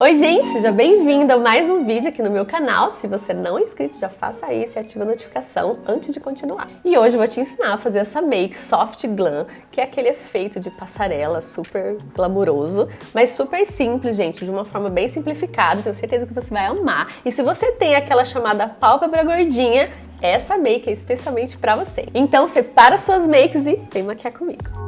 Oi gente, seja bem-vindo a mais um vídeo aqui no meu canal. Se você não é inscrito, já faça isso e ativa a notificação antes de continuar. E hoje eu vou te ensinar a fazer essa make soft glam, que é aquele efeito de passarela super glamuroso, mas super simples, gente, de uma forma bem simplificada. Tenho certeza que você vai amar. E se você tem aquela chamada pálpebra gordinha, essa make é especialmente pra você. Então separa suas makes e vem maquiar comigo.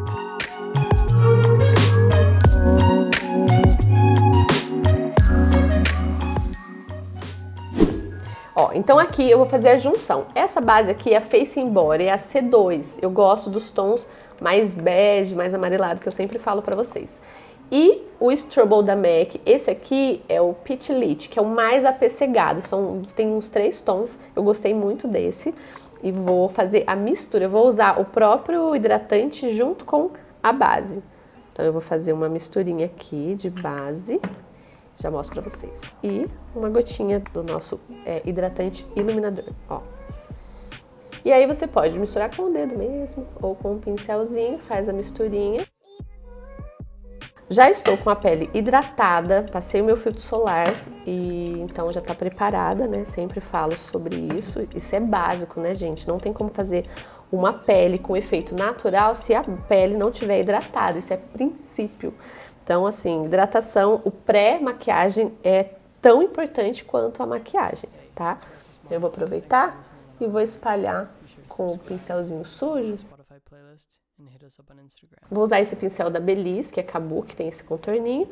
Ó, então aqui eu vou fazer a junção. Essa base aqui é a Face Body, é a C2. Eu gosto dos tons mais bege, mais amarelado, que eu sempre falo pra vocês. E o Strobel da MAC, esse aqui é o Peach Lit, que é o mais apessegado. Tem uns 3 tons, eu gostei muito desse. E vou fazer a mistura. Eu vou usar o próprio hidratante junto com a base. Então eu vou fazer uma misturinha aqui de base. Já mostro pra vocês. E uma gotinha do nosso hidratante iluminador, ó. E aí você pode misturar com o dedo mesmo, ou com um pincelzinho, faz a misturinha. Já estou com a pele hidratada, passei o meu filtro solar e então já tá preparada, né? Sempre falo sobre isso. Isso é básico, né, gente? Não tem como fazer uma pele com efeito natural se a pele não tiver hidratada. Isso é princípio. Então, assim, hidratação, o pré-maquiagem é tão importante quanto a maquiagem, tá? Eu vou aproveitar e vou espalhar com o pincelzinho sujo. Vou usar esse pincel da Belize, que é Kabuki, que tem esse contorninho.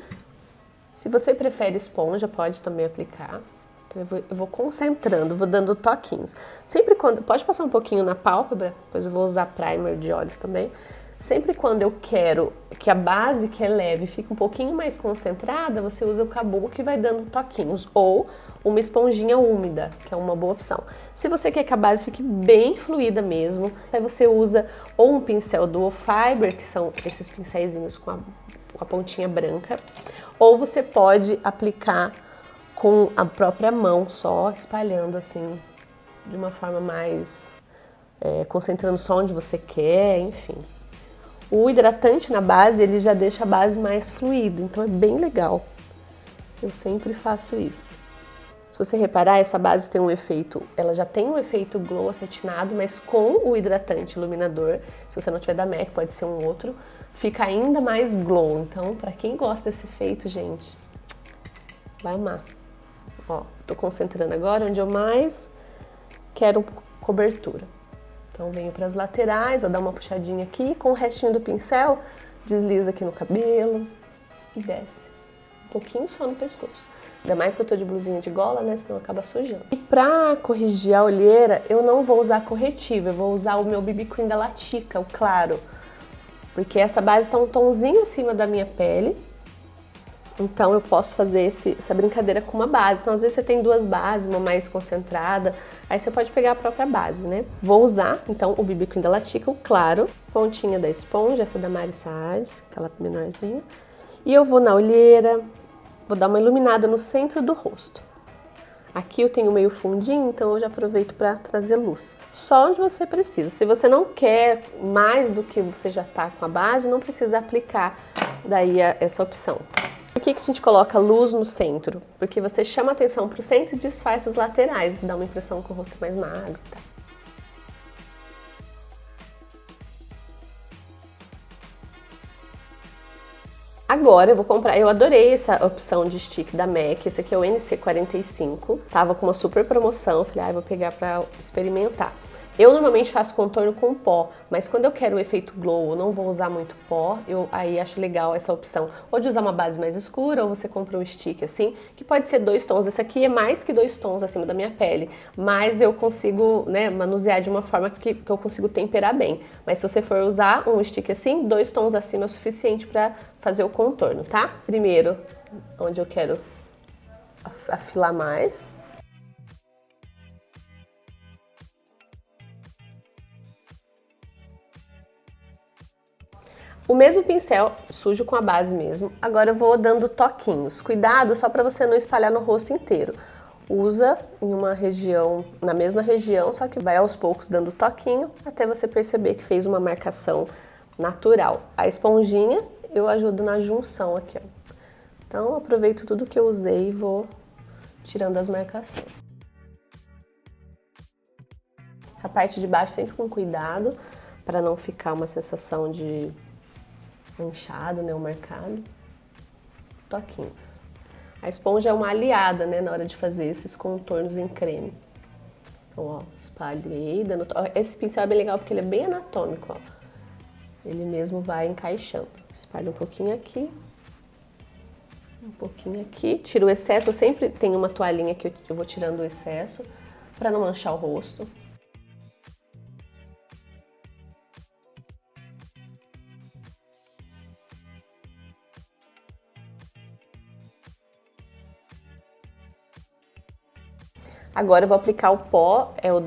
Se você prefere esponja, pode também aplicar. Então, eu vou concentrando, vou dando toquinhos. Sempre quando... Pode passar um pouquinho na pálpebra, depois eu vou usar primer de olhos também. Sempre quando eu quero que a base, que é leve, fique um pouquinho mais concentrada, você usa o Kabuki e vai dando toquinhos. Ou uma esponjinha úmida, que é uma boa opção. Se você quer que a base fique bem fluida mesmo, aí você usa ou um pincel Duo Fiber, que são esses pincéizinhos com a pontinha branca, ou você pode aplicar com a própria mão, só espalhando assim, de uma forma mais... concentrando só onde você quer, enfim. O hidratante na base, ele já deixa a base mais fluida, então é bem legal. Eu sempre faço isso. Se você reparar, essa base tem um efeito, ela já tem um efeito glow acetinado, mas com o hidratante iluminador, se você não tiver da MAC, pode ser um outro, fica ainda mais glow. Então, pra quem gosta desse efeito, gente, vai amar. Ó, tô concentrando agora onde eu mais quero cobertura. Então venho para as laterais, vou dar uma puxadinha aqui, com o restinho do pincel, desliza aqui no cabelo e desce. Um pouquinho só no pescoço. Ainda mais que eu tô de blusinha de gola, né, senão acaba sujando. E pra corrigir a olheira, eu não vou usar corretivo, eu vou usar o meu BB Cream da Latica, o claro. Porque essa base tá um tomzinho acima da minha pele. Então eu posso fazer essa brincadeira com uma base. Então às vezes você tem 2 bases, uma mais concentrada, aí você pode pegar a própria base, né? Vou usar então o BB Cream da Latica, o claro, pontinha da esponja, essa da Mari Saad, aquela menorzinha. E eu vou na olheira, vou dar uma iluminada no centro do rosto. Aqui eu tenho meio fundinho, então eu já aproveito para trazer luz. Só onde você precisa. Se você não quer mais do que você já tá com a base, não precisa aplicar daí essa opção. Por que a gente coloca luz no centro? Porque você chama a atenção para o centro e disfarça as laterais, dá uma impressão que o rosto é mais magro, tá? Agora eu vou comprar, eu adorei essa opção de stick da MAC, esse aqui é o NC45, tava com uma super promoção, falei, vou pegar pra experimentar. Eu normalmente faço contorno com pó, mas quando eu quero o efeito glow, eu não vou usar muito pó, aí acho legal essa opção. Ou de usar uma base mais escura, ou você compra um stick assim, que pode ser 2 tons. Esse aqui é mais que 2 tons acima da minha pele, mas eu consigo, né, manusear de uma forma que eu consigo temperar bem. Mas se você for usar um stick assim, 2 tons acima é o suficiente para fazer o contorno, tá? Primeiro, onde eu quero afilar mais. O mesmo pincel, sujo com a base mesmo, agora eu vou dando toquinhos. Cuidado só para você não espalhar no rosto inteiro. Usa em uma região, na mesma região, só que vai aos poucos dando toquinho, até você perceber que fez uma marcação natural. A esponjinha eu ajudo na junção aqui, ó. Então, eu aproveito tudo que eu usei e vou tirando as marcações. Essa parte de baixo sempre com cuidado, para não ficar uma sensação de manchado, né, ou marcado. Toquinhos. A esponja é uma aliada, né, na hora de fazer esses contornos em creme. Então, ó, espalhei, dando... Esse pincel é bem legal porque ele é bem anatômico, ó. Ele mesmo vai encaixando. Espalho um pouquinho aqui. Um pouquinho aqui. Tiro o excesso, eu sempre tenho uma toalhinha que eu vou tirando o excesso, para não manchar o rosto. Agora eu vou aplicar o pó, é o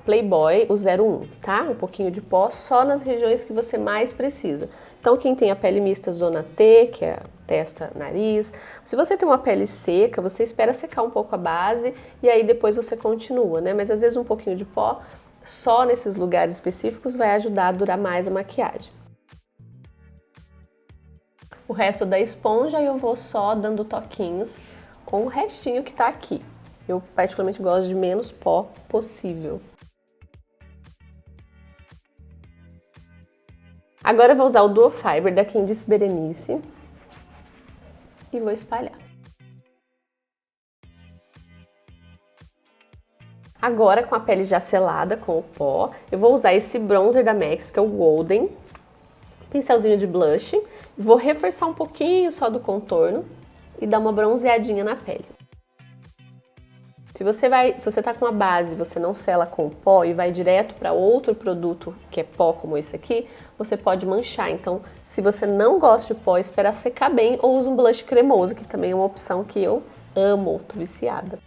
Playboy, o 01, tá? Um pouquinho de pó só nas regiões que você mais precisa. Então, quem tem a pele mista zona T, que é testa, nariz, se você tem uma pele seca, você espera secar um pouco a base e aí depois você continua, né? Mas às vezes um pouquinho de pó só nesses lugares específicos vai ajudar a durar mais a maquiagem. O resto da esponja eu vou só dando toquinhos com o restinho que tá aqui. Eu particularmente gosto de menos pó possível. Agora eu vou usar o Duo Fiber da Candice Berenice e vou espalhar. Agora, com a pele já selada com o pó, eu vou usar esse bronzer da MAC, que é o Golden, pincelzinho de blush, vou reforçar um pouquinho só do contorno e dar uma bronzeadinha na pele. Se você tá com a base, você não sela com o pó e vai direto para outro produto que é pó como esse aqui, você pode manchar. Então, se você não gosta de pó, espera secar bem ou usa um blush cremoso, que também é uma opção que eu amo, tô viciada.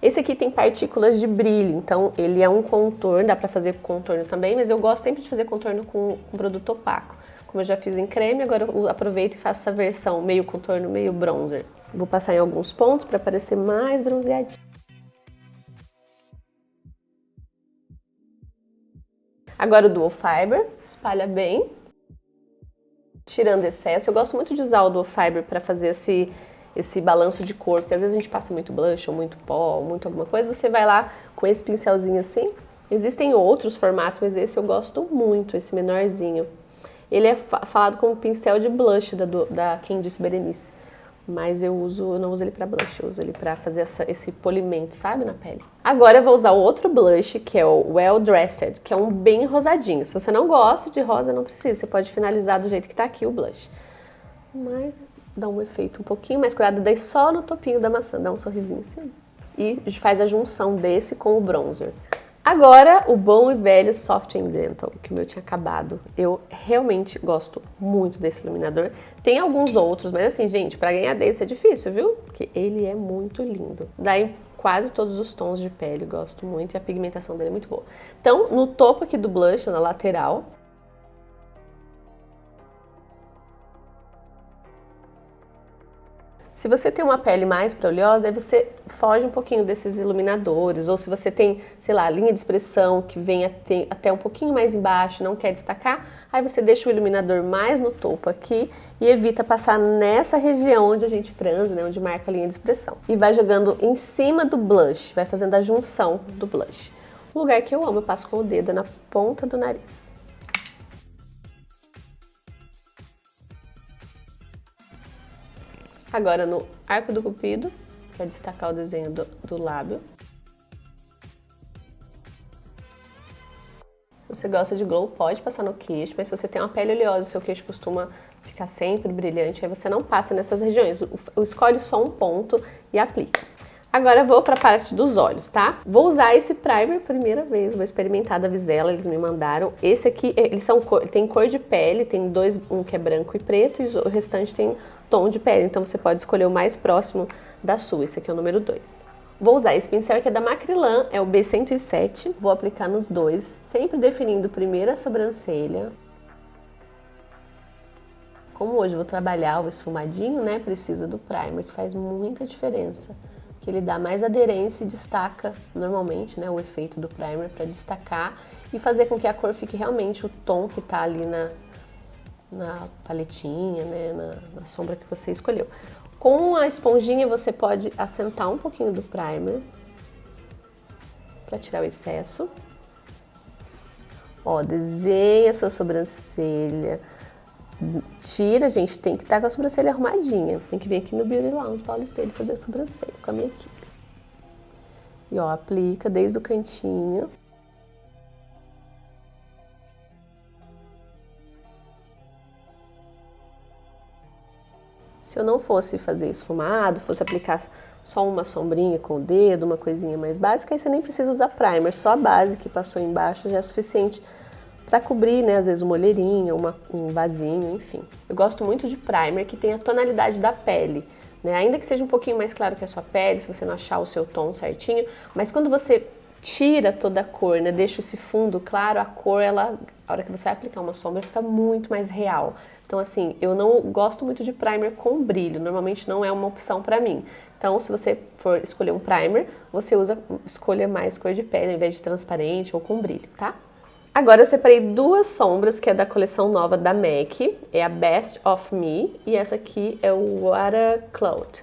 Esse aqui tem partículas de brilho, então ele é um contorno, dá pra fazer contorno também, mas eu gosto sempre de fazer contorno com produto opaco. Como eu já fiz em creme, agora eu aproveito e faço essa versão meio contorno, meio bronzer. Vou passar em alguns pontos para parecer mais bronzeadinho. Agora o Duo Fiber, espalha bem, tirando excesso. Eu gosto muito de usar o Duo Fiber para fazer esse balanço de cor, porque às vezes a gente passa muito blush, ou muito pó, ou muito alguma coisa, você vai lá com esse pincelzinho assim. Existem outros formatos, mas esse eu gosto muito, esse menorzinho. Ele é falado como pincel de blush da Candice Berenice. Mas eu não uso ele pra blush, eu uso ele pra fazer esse polimento, sabe, na pele. Agora eu vou usar o outro blush, que é o Well Dressed, que é um bem rosadinho. Se você não gosta de rosa, não precisa, você pode finalizar do jeito que tá aqui o blush. Mas dá um efeito um pouquinho mais cuidado, daí só no topinho da maçã, dá um sorrisinho assim. E faz a junção desse com o bronzer. Agora, o bom e velho Soft and Gentle, que o meu tinha acabado. Eu realmente gosto muito desse iluminador. Tem alguns outros, mas assim, gente, pra ganhar desse é difícil, viu? Porque ele é muito lindo. Dá em quase todos os tons de pele, gosto muito, e a pigmentação dele é muito boa. Então, no topo aqui do blush, na lateral, se você tem uma pele mais pra oleosa, aí você foge um pouquinho desses iluminadores, ou se você tem, sei lá, linha de expressão que vem até um pouquinho mais embaixo, não quer destacar, aí você deixa o iluminador mais no topo aqui e evita passar nessa região onde a gente franze, né, onde marca a linha de expressão. E vai jogando em cima do blush, vai fazendo a junção do blush. Um lugar que eu amo, eu passo com o dedo na ponta do nariz. Agora no arco do cupido, para destacar o desenho do lábio. Se você gosta de glow, pode passar no queixo, mas se você tem uma pele oleosa e seu queixo costuma ficar sempre brilhante, aí você não passa nessas regiões. Escolhe só um ponto e aplica. Agora eu vou para a parte dos olhos, tá? Vou usar esse primer primeira vez, vou experimentar da Vizela, eles me mandaram. Esse aqui, tem cor de pele, tem um que é branco e preto e o restante tem tom de pele, então você pode escolher o mais próximo da sua. Esse aqui é o número 2. Vou usar esse pincel que é da Macrylan, é o B107. Vou aplicar nos dois, sempre definindo primeiro a sobrancelha. Como hoje eu vou trabalhar o esfumadinho, né, precisa do primer, que faz muita diferença. Que ele dá mais aderência e destaca, normalmente, né, o efeito do primer para destacar e fazer com que a cor fique realmente o tom que tá ali na paletinha, né, na sombra que você escolheu. Com a esponjinha você pode assentar um pouquinho do primer para tirar o excesso. Ó, desenha a sua sobrancelha. Tira, gente, tem que estar com a sobrancelha arrumadinha. Tem que vir aqui no Beauty Lounge, Paulo Espelho, fazer a sobrancelha com a minha equipe. E ó, aplica desde o cantinho. Se eu não fosse fazer esfumado, fosse aplicar só uma sombrinha com o dedo, uma coisinha mais básica, aí você nem precisa usar primer, só a base que passou embaixo já é suficiente para cobrir, né, às vezes uma olheirinha, um vasinho, enfim. Eu gosto muito de primer que tem a tonalidade da pele, né, ainda que seja um pouquinho mais claro que a sua pele, se você não achar o seu tom certinho, mas quando você tira toda a cor, né, deixa esse fundo claro, a cor, a hora que você vai aplicar uma sombra, fica muito mais real. Então, assim, eu não gosto muito de primer com brilho, normalmente não é uma opção pra mim. Então, se você for escolher um primer, você escolha mais cor de pele, ao invés de transparente ou com brilho, tá? Agora eu separei duas sombras, que é da coleção nova da MAC, é a Best of Me, e essa aqui é o Water Cloud,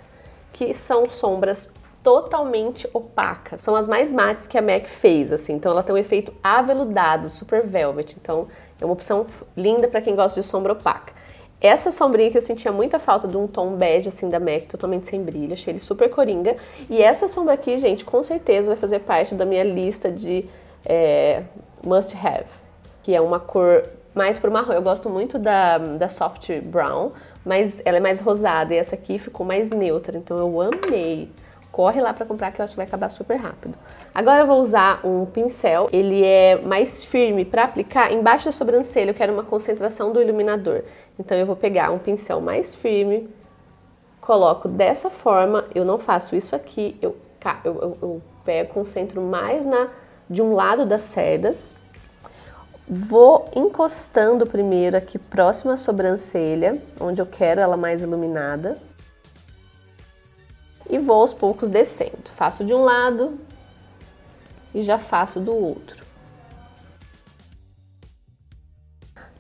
que são sombras totalmente opacas. São as mais mates que a MAC fez, assim. Então ela tem um efeito aveludado, super velvet. Então é uma opção linda para quem gosta de sombra opaca. Essa sombrinha que eu sentia muita falta de um tom bege, assim, da MAC, totalmente sem brilho. Achei ele super coringa. E essa sombra aqui, gente, com certeza vai fazer parte da minha lista de must have. Que é uma cor mais pro marrom. Eu gosto muito da Soft Brown, mas ela é mais rosada. E essa aqui ficou mais neutra, então eu amei. Corre lá pra comprar que eu acho que vai acabar super rápido. Agora eu vou usar um pincel, ele é mais firme pra aplicar embaixo da sobrancelha, eu quero uma concentração do iluminador. Então eu vou pegar um pincel mais firme, coloco dessa forma, eu não faço isso aqui, eu pego, concentro mais de um lado das cerdas, vou encostando primeiro aqui próximo à sobrancelha, onde eu quero ela mais iluminada. E vou aos poucos descendo. Faço de um lado e já faço do outro.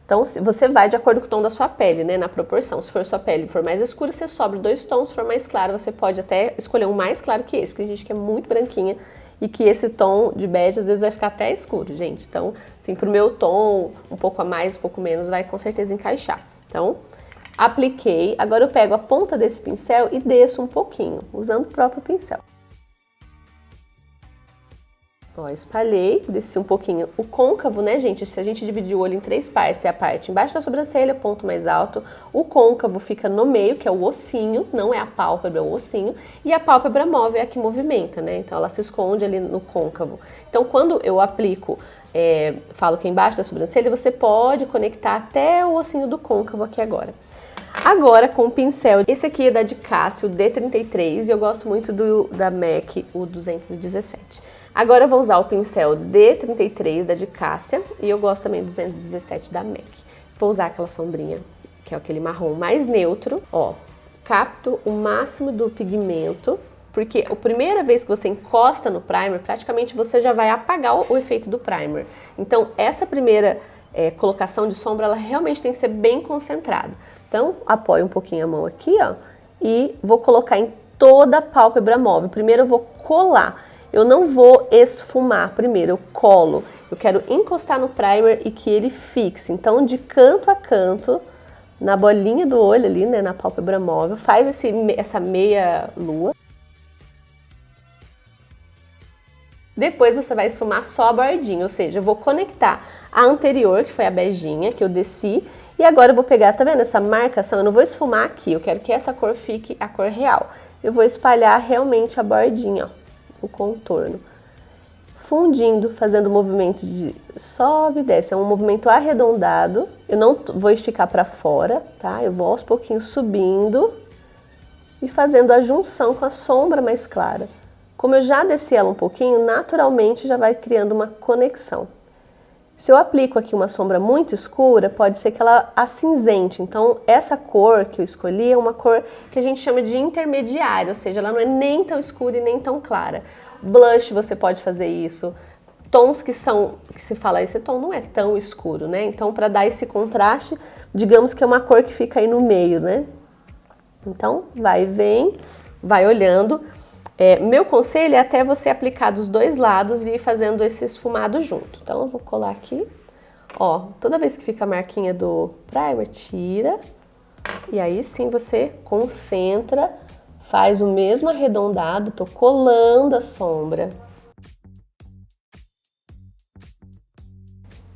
Então, você vai de acordo com o tom da sua pele, né, na proporção. Se for sua pele for mais escura, você sobe 2 tons. Se for mais claro, você pode até escolher um mais claro que esse, porque tem gente que é muito branquinha e que esse tom de bege às vezes vai ficar até escuro, gente. Então, assim, pro meu tom, um pouco a mais, um pouco menos, vai com certeza encaixar. Então, apliquei, agora eu pego a ponta desse pincel e desço um pouquinho, usando o próprio pincel. Ó, espalhei, desci um pouquinho. O côncavo, né, gente, se a gente dividir o olho em 3 partes, é a parte embaixo da sobrancelha, ponto mais alto. O côncavo fica no meio, que é o ossinho, não é a pálpebra, é o ossinho. E a pálpebra móvel é a que movimenta, né, então ela se esconde ali no côncavo. Então, quando eu aplico, falo que é embaixo da sobrancelha, você pode conectar até o ossinho do côncavo aqui agora. Agora com o pincel, esse aqui é da Dicassia, o D33, e eu gosto muito da MAC, o 217. Agora eu vou usar o pincel D33 da Dicassia e eu gosto também do 217 da MAC. Vou usar aquela sombrinha, que é aquele marrom mais neutro, ó. Capto o máximo do pigmento, porque a primeira vez que você encosta no primer, praticamente você já vai apagar o efeito do primer. Então essa primeira colocação de sombra, ela realmente tem que ser bem concentrada. Então, apoio um pouquinho a mão aqui, ó, e vou colocar em toda a pálpebra móvel. Primeiro eu vou colar, eu não vou esfumar, primeiro eu colo. Eu quero encostar no primer e que ele fixe. Então, de canto a canto, na bolinha do olho ali, né, na pálpebra móvel, faz essa meia lua. Depois você vai esfumar só a bordinha, ou seja, eu vou conectar a anterior, que foi a beijinha, que eu desci, e agora eu vou pegar, tá vendo essa marcação? Eu não vou esfumar aqui, eu quero que essa cor fique a cor real. Eu vou espalhar realmente a bordinha, ó, o contorno. Fundindo, fazendo movimento de sobe e desce, é um movimento arredondado. Eu não vou esticar pra fora, tá? Eu vou aos pouquinhos subindo e fazendo a junção com a sombra mais clara. Como eu já desci ela um pouquinho, naturalmente já vai criando uma conexão. Se eu aplico aqui uma sombra muito escura, pode ser que ela acinzente. Então, essa cor que eu escolhi é uma cor que a gente chama de intermediária, ou seja, ela não é nem tão escura e nem tão clara. Blush, você pode fazer isso. tons que se fala, esse tom não é tão escuro, né? Então, para dar esse contraste, digamos que é uma cor que fica aí no meio, né? Então, vai e vem, vai olhando. Meu conselho é até você aplicar dos dois lados e ir fazendo esse esfumado junto. Então, eu vou colar aqui. Ó, toda vez que fica a marquinha do primer, tira. E aí sim você concentra, faz o mesmo arredondado, tô colando a sombra.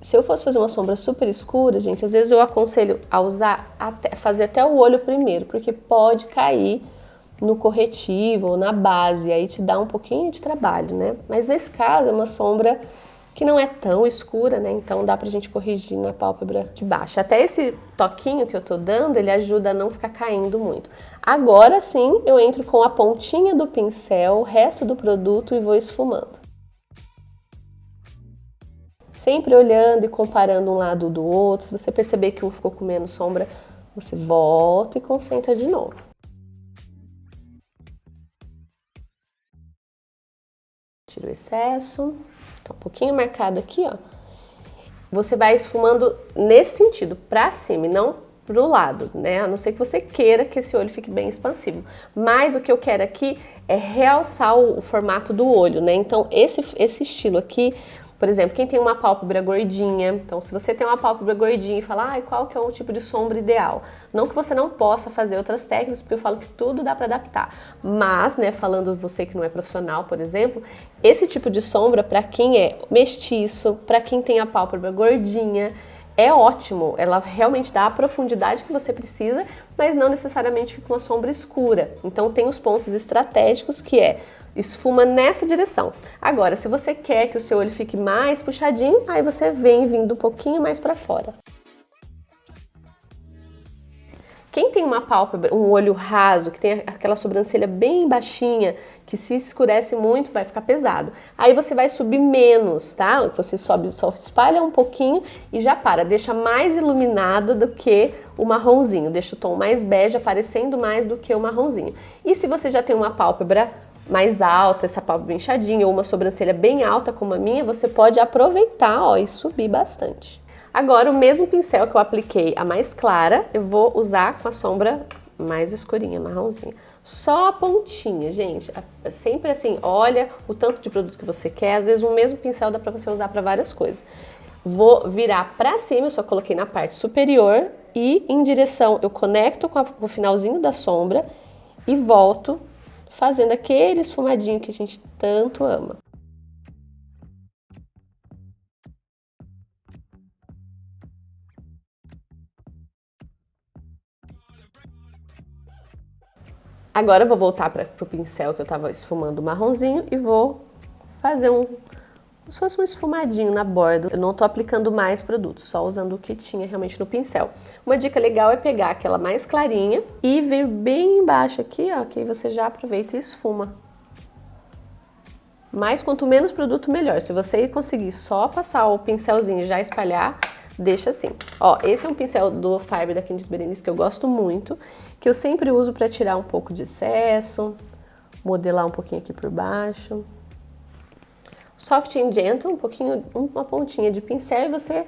Se eu fosse fazer uma sombra super escura, gente, às vezes eu aconselho a fazer até o olho primeiro, porque pode cair no corretivo ou na base, aí te dá um pouquinho de trabalho, né? Mas nesse caso é uma sombra que não é tão escura, né? Então dá pra gente corrigir na pálpebra de baixo. Até esse toquinho que eu tô dando, ele ajuda a não ficar caindo muito. Agora sim, eu entro com a pontinha do pincel, o resto do produto e vou esfumando. Sempre olhando e comparando um lado do outro. Se você perceber que um ficou com menos sombra, você volta e concentra de novo. Tira o excesso. Tá um pouquinho marcado aqui, ó. Você vai esfumando nesse sentido, pra cima e não pro lado, né? A não ser que você queira que esse olho fique bem expansivo. Mas o que eu quero aqui é realçar o formato do olho, né? Então, esse estilo aqui, por exemplo, quem tem uma pálpebra gordinha, então se você tem uma pálpebra gordinha e fala, qual que é o tipo de sombra ideal? Não que você não possa fazer outras técnicas, porque eu falo que tudo dá para adaptar. Mas, né, falando você que não é profissional, por exemplo, esse tipo de sombra, para quem é mestiço, para quem tem a pálpebra gordinha, é ótimo. Ela realmente dá a profundidade que você precisa, mas não necessariamente fica uma sombra escura. Então tem os pontos estratégicos que esfuma nessa direção. Agora, se você quer que o seu olho fique mais puxadinho, aí você vem vindo um pouquinho mais para fora. Quem tem uma pálpebra, um olho raso, que tem aquela sobrancelha bem baixinha, que se escurece muito, vai ficar pesado. Aí você vai subir menos, tá? Você sobe, só espalha um pouquinho e já para. Deixa mais iluminado do que o marronzinho. Deixa o tom mais bege aparecendo mais do que o marronzinho. E se você já tem uma pálpebra mais alta, essa pálpebra inchadinha ou uma sobrancelha bem alta como a minha, você pode aproveitar, ó, e subir bastante. Agora, o mesmo pincel que eu apliquei a mais clara, eu vou usar com a sombra mais escurinha, marronzinha. Só a pontinha, gente. Sempre assim, olha o tanto de produto que você quer. Às vezes, o mesmo pincel dá pra você usar para várias coisas. Vou virar pra cima, eu só coloquei na parte superior e em direção, eu conecto com o finalzinho da sombra e volto fazendo aquele esfumadinho que a gente tanto ama. Agora eu vou voltar para o pincel que eu estava esfumando o marronzinho e vou fazer como se fosse um esfumadinho na borda. Eu não estou aplicando mais produto, só usando o que tinha realmente no pincel. Uma dica legal é pegar aquela mais clarinha e vir bem embaixo aqui, ó, que aí você já aproveita e esfuma. Mas quanto menos produto, melhor. Se você conseguir só passar o pincelzinho e já espalhar, deixa assim. Ó, esse é um pincel do Farbe da Candice Berenice que eu gosto muito, que eu sempre uso para tirar um pouco de excesso, modelar um pouquinho aqui por baixo. Soft and Gentle, uma pontinha de pincel e você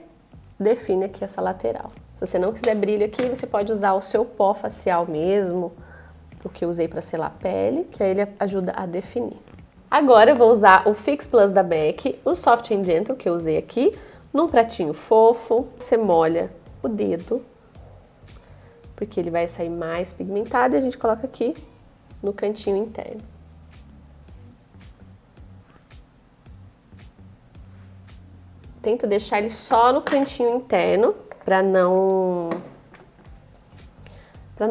define aqui essa lateral. Se você não quiser brilho aqui, você pode usar o seu pó facial mesmo, o que eu usei para selar a pele, que aí ele ajuda a definir. Agora eu vou usar o Fix Plus da MAC, o Soft and Gentle que eu usei aqui, num pratinho fofo. Você molha o dedo, porque ele vai sair mais pigmentado e a gente coloca aqui no cantinho interno. Tenta deixar ele só no cantinho interno, para não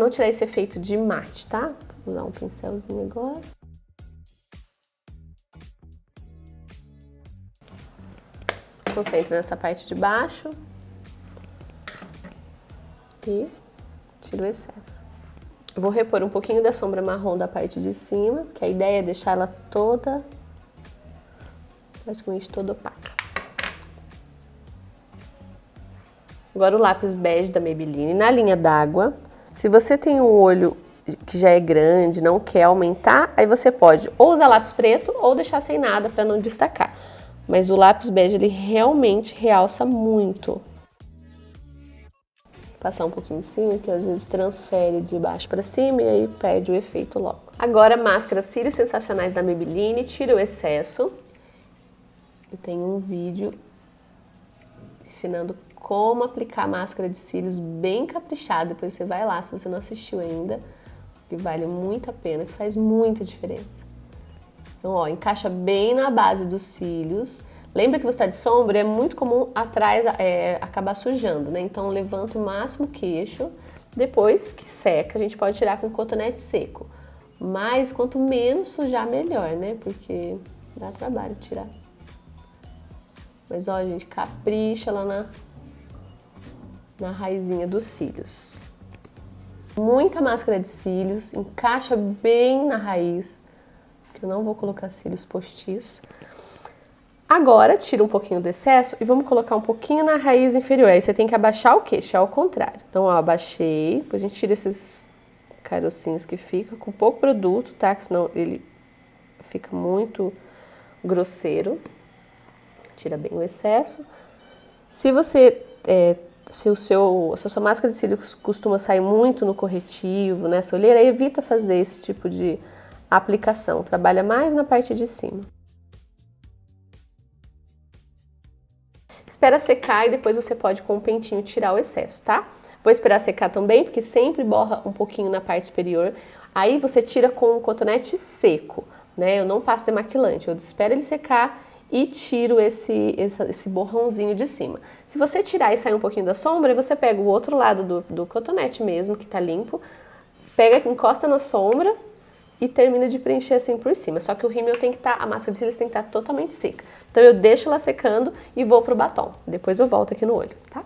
tirar esse efeito de mate, tá? Vou usar um pincelzinho agora. Concentra nessa parte de baixo e tira o excesso. Eu vou repor um pouquinho da sombra marrom da parte de cima, que a ideia é deixar ela toda, praticamente toda opaca. Agora o lápis bege da Maybelline na linha d'água. Se você tem um olho que já é grande, não quer aumentar, aí você pode ou usar lápis preto ou deixar sem nada para não destacar. Mas o lápis bege, ele realmente realça muito. Passar um pouquinho assim, que às vezes transfere de baixo pra cima e aí perde o efeito logo. Agora, máscara Cílios Sensacionais da Maybelline, tira o excesso. Eu tenho um vídeo ensinando como aplicar máscara de cílios bem caprichado. Depois você vai lá, se você não assistiu ainda, que vale muito a pena, que faz muita diferença. Então, ó, encaixa bem na base dos cílios. Lembra que você está de sombra, é muito comum atrás acabar sujando, né? Então, levanta o máximo o queixo. Depois que seca, a gente pode tirar com cotonete seco. Mas quanto menos sujar, melhor, né? Porque dá trabalho tirar. Mas, ó, gente, capricha lá na raizinha dos cílios. Muita máscara de cílios, encaixa bem na raiz. Porque eu não vou colocar cílios postiços. Agora, tira um pouquinho do excesso e vamos colocar um pouquinho na raiz inferior. Aí você tem que abaixar o queixo, é ao contrário. Então, ó, abaixei, depois a gente tira esses carocinhos que ficam com pouco produto, tá? Que senão ele fica muito grosseiro. Tira bem o excesso. Se você, se a sua máscara de cílios costuma sair muito no corretivo, nessa olheira, evita fazer esse tipo de aplicação. Trabalha mais na parte de cima. Espera secar e depois você pode com um pentinho tirar o excesso, tá? Vou esperar secar também, porque sempre borra um pouquinho na parte superior. Aí você tira com um cotonete seco, né? Eu não passo demaquilante, eu espero ele secar e tiro esse borrãozinho de cima. Se você tirar e sair um pouquinho da sombra, você pega o outro lado do cotonete mesmo, que tá limpo, encosta na sombra e termina de preencher assim por cima. Só que o rímel tem que estar, a máscara de cílios tem que estar totalmente seca. Então eu deixo ela secando e vou pro batom. Depois eu volto aqui no olho, tá?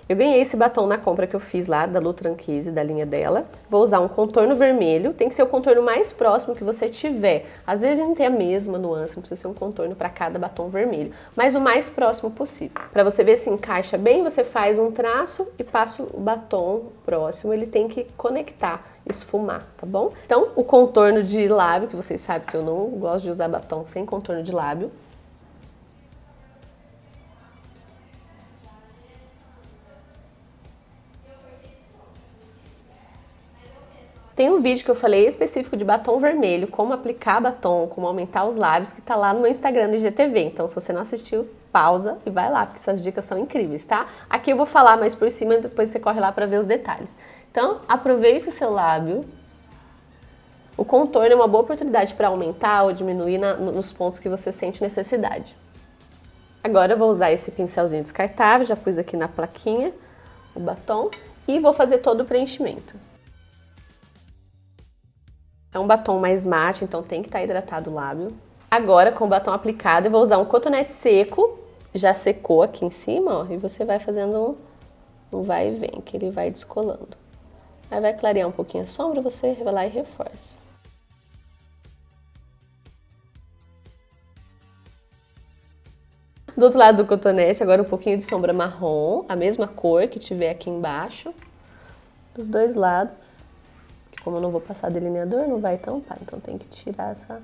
Eu ganhei esse batom na compra que eu fiz lá da Lu Tranquise, da linha dela. Vou usar um contorno vermelho, tem que ser o contorno mais próximo que você tiver. Às vezes a gente tem a mesma nuance, não precisa ser um contorno para cada batom vermelho, mas o mais próximo possível. Para você ver se encaixa bem, você faz um traço e passa o batom próximo, ele tem que conectar, esfumar, tá bom? Então, o contorno de lábio, que vocês sabem que eu não gosto de usar batom sem contorno de lábio. Tem um vídeo que eu falei específico de batom vermelho, como aplicar batom, como aumentar os lábios, que tá lá no meu Instagram do IGTV. Então, se você não assistiu, pausa e vai lá, porque essas dicas são incríveis, tá? Aqui eu vou falar mais por cima e depois você corre lá pra ver os detalhes. Então, aproveita o seu lábio. O contorno é uma boa oportunidade para aumentar ou diminuir nos pontos que você sente necessidade. Agora eu vou usar esse pincelzinho descartável, já pus aqui na plaquinha o batom e vou fazer todo o preenchimento. É um batom mais mate, então tem que estar hidratado o lábio. Agora, com o batom aplicado, eu vou usar um cotonete seco. Já secou aqui em cima, ó, e você vai fazendo um vai e vem, que ele vai descolando. Aí vai clarear um pouquinho a sombra, você vai lá e reforça. Do outro lado do cotonete, agora um pouquinho de sombra marrom, a mesma cor que tiver aqui embaixo, dos dois lados. Como eu não vou passar delineador, não vai tampar, então tem que tirar essa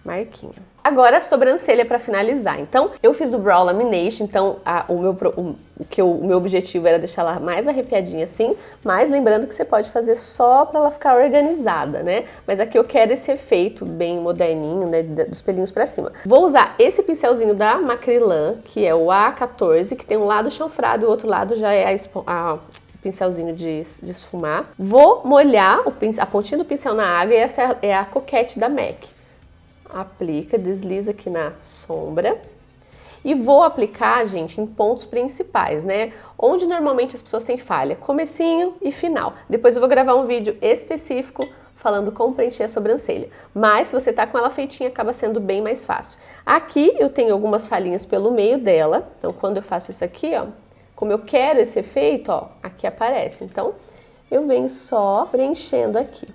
marquinha. Agora a sobrancelha para finalizar. Então, eu fiz o Brow Lamination, então o meu objetivo era deixar ela mais arrepiadinha assim, mas lembrando que você pode fazer só para ela ficar organizada, né? Mas aqui eu quero esse efeito bem moderninho, né, dos pelinhos para cima. Vou usar esse pincelzinho da Macrylan, que é o A14, que tem um lado chanfrado e o outro lado já é pincelzinho de esfumar. Vou molhar a pontinha do pincel na água e essa é a Coquette da MAC. Aplica, desliza aqui na sombra. E vou aplicar, gente, em pontos principais, né? Onde normalmente as pessoas têm falha, comecinho e final. Depois eu vou gravar um vídeo específico falando como preencher a sobrancelha. Mas se você tá com ela feitinha, acaba sendo bem mais fácil. Aqui eu tenho algumas falhinhas pelo meio dela. Então quando eu faço isso aqui, ó, como eu quero esse efeito, ó, aqui aparece. Então, eu venho só preenchendo aqui.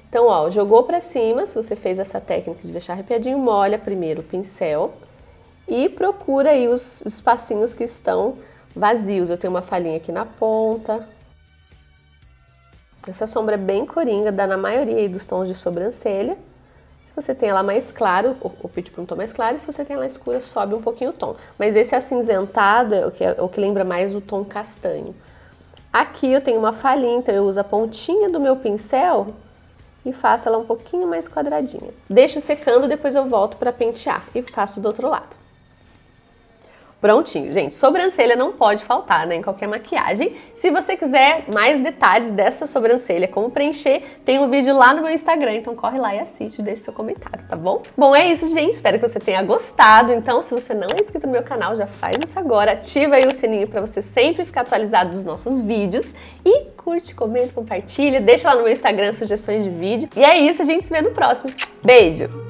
Então, ó, jogou pra cima, se você fez essa técnica de deixar arrepiadinho, molha primeiro o pincel e procura aí os espacinhos que estão vazios. Eu tenho uma falhinha aqui na ponta. Essa sombra é bem coringa, dá na maioria aí dos tons de sobrancelha. Se você tem ela mais claro, o pitch para um tom mais claro, e se você tem ela escura, sobe um pouquinho o tom. Mas esse acinzentado é o que lembra mais o tom castanho. Aqui eu tenho uma falhinha, então eu uso a pontinha do meu pincel e faço ela um pouquinho mais quadradinha. Deixo secando, depois eu volto para pentear e faço do outro lado. Prontinho, gente. Sobrancelha não pode faltar, né, em qualquer maquiagem. Se você quiser mais detalhes dessa sobrancelha, como preencher, tem um vídeo lá no meu Instagram, então corre lá e assiste e deixa seu comentário, tá bom? Bom, é isso, gente. Espero que você tenha gostado. Então, se você não é inscrito no meu canal, já faz isso agora. Ativa aí o sininho para você sempre ficar atualizado dos nossos vídeos. E curte, comenta, compartilha. Deixa lá no meu Instagram sugestões de vídeo. E é isso, a gente se vê no próximo. Beijo!